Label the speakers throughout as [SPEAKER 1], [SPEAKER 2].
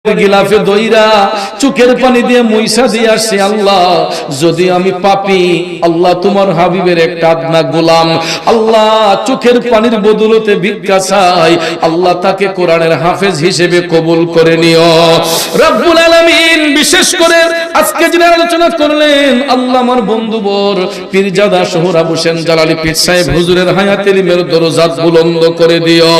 [SPEAKER 1] গিলাফে দইরা চোখের পানি দিয়ে মুইসা দিয়ে আসছে, আল্লাহ যদি আমি পাপী, আল্লাহ তোমার হাবিবের একটা আদনা গোলাম, আল্লাহ চোখের পানির বদলতে ভিক্ষা চাই, আল্লাহ তাকে কোরআনের হাফেজ হিসেবে কবুল করে নিও রব্বুল আলামিন। বিশেষ করে আজকে যিনি আলোচনা করলেন, আল্লাহ আমার বন্ধুবর পীরজাদা সোহরাব হোসেন জালালী পীর সাহেব হুজুরের হায়াতের ইলমের দরজাত বুলন্দ করে দিও।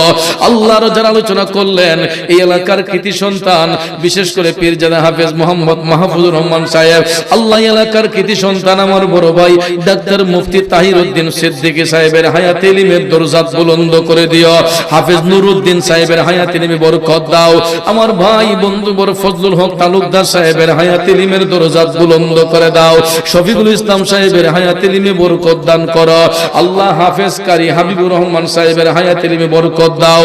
[SPEAKER 1] আল্লাহর যারা আলোচনা করলেন এই এলাকার কৃতি সন্তান, বিশেষ করে পীরজাদা হাফেজ মোহাম্মদ মাহফুজুর রহমান সাহেব, আল্লাহ এলাকার কৃতি সন্তান আমার বড় ভাই ডাক্তার মুফতি তাহিরউদ্দিন সিদ্দিকী সাহেবের হায়াতে ইলমের দরজাত বুলন্দ করে দিও। হাফেজ নুরউদ্দিন সাহেবের হায়াতে ইলমে বরকত দাও। আমার ভাই বন্ধু বড় ফজলুল হক তালুকদার সাহেবের হায়াতে ইলমের দরজাত বুলন্দ করে দাও। শফিকুল ইসলাম সাহেবের হায়াতে ইলমে বরকত দান করো। আল্লাহ হাফেজ কারি হাবিবুর রহমান সাহেবের হায়াতে ইলমে বরকত দাও।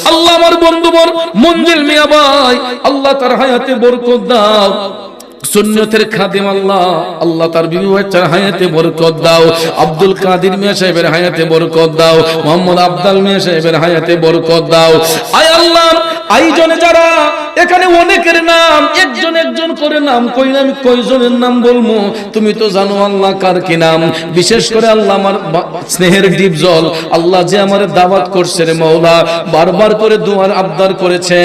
[SPEAKER 1] আল্লাহ আমার বন্ধু বড় মঞ্জিল মিয়া ভাই, আল্লাহ তার হায়াতে বরকত দাও। সুন্নতের খাদিম আল্লাহ, আল্লাহ তার বিবি বাচ্চার হায়াতে বরকত দাও। আব্দুল কাদের মিয়া সাহেবের হায়াতে বরকত দাও। মোহাম্মদ আব্দাল মিয়া সাহেবের হায়াতে বরকত দাও। আয় আল্লাহ, আয়োজনে যারা এখানে অনেকের নাম একজন একজন করে নাম কইলে আমি কয়জনের নাম বলবো, তুমি তো জানো আল্লাহ কার কি নাম। বিশেষ করে আল্লাহ আমার স্নেহের ডিপজল, আল্লাহ যে আমার দাওয়াত করছে রে মাওলা, বারবার করে দুয়ার আবদার করেছে,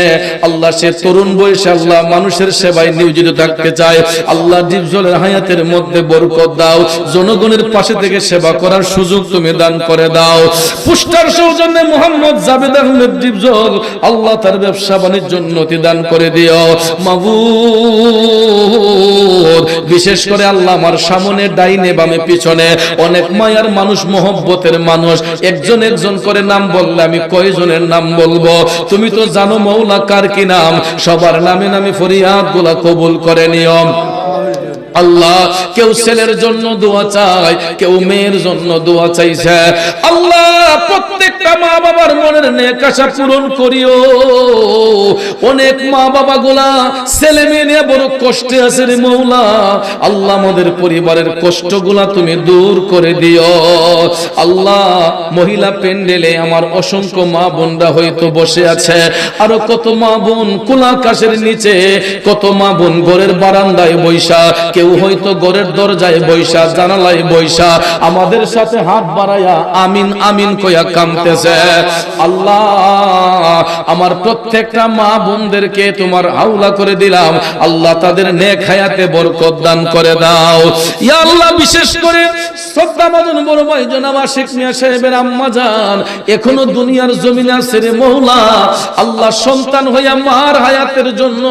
[SPEAKER 1] আল্লাহ সে তরুণ বয়সে আল্লাহ মানুষের সেবায় নিয়োজিত থাকতে চায়, আল্লাহ ডিপজলের হায়াতের মধ্যে বরকত দাও। জনগণের পাশে থেকে সেবা করার সুযোগ তুমি দান করে দাও। পুষ্টার সৌজন্যে মোহাম্মদ জাবেদ আহমেদ ডিপজল, আল্লাহ তার ব্যবসা বাণিজ্য উন্নতি দান করে দিও মাবুদ। বিশেষ করে আল্লাহ আমার সামনে ডাইনে বামে পিছনে অনেক মায়ার মানুষ, মহব্বতের মানুষ, একজন একজন করে নাম বললে আমি কয়জনের নাম বলবো, তুমি তো জানো মৌলা কার কি নাম। সবার নামে নামে ফরিয়াদ গুলা কবুল করে নিও আল্লাহ। কেউ ছেলের জন্য দোয়া চায়, কেউ মেয়ের জন্য দোয়া চাইছে, আল্লাহ প্রত্যেকটা মা বাবার মনের নেক আশা পূরণ করিও। অনেক মা বাবা গুলা ছেলে মেয়ে নিয়ে বড় কষ্টে আছে রে মৌলা, আল্লাহ আমাদের পরিবারের কষ্টগুলা তুমি দূর করে দিও আল্লাহ। মহিলা পেন্ডেলে আমার অসংখ্য মা বোনরা হয়তো বসে আছে, আরো কত মা বোন খোলা আকাশের নিচে, কত মা বোন ঘরের বারান্দায় বৈশা, কেউ হয়তো ঘরের দরজায় বৈশা, জানালায় বৈশা আমাদের সাথে হাত বাড়াইয়া আমিন আমিন কইয়া কামতেছে। আল্লাহ আমার প্রত্যেকটা মা বোনদেরকে তোমার হাওলা করে দিলাম, আল্লাহ তাদের নেক হায়াতে বরকত দান করে দাও ইয়া আল্লাহ। বিশেষ করে শ্রদ্ধাভাজন বড় ভাই জনাব আশিক মিয়া সাহেবের আম্মা জান এখনো দুনিয়ার জমিনে আছে রে মওলা, আল্লাহ সন্তান হইয়া মার হায়াতের জন্য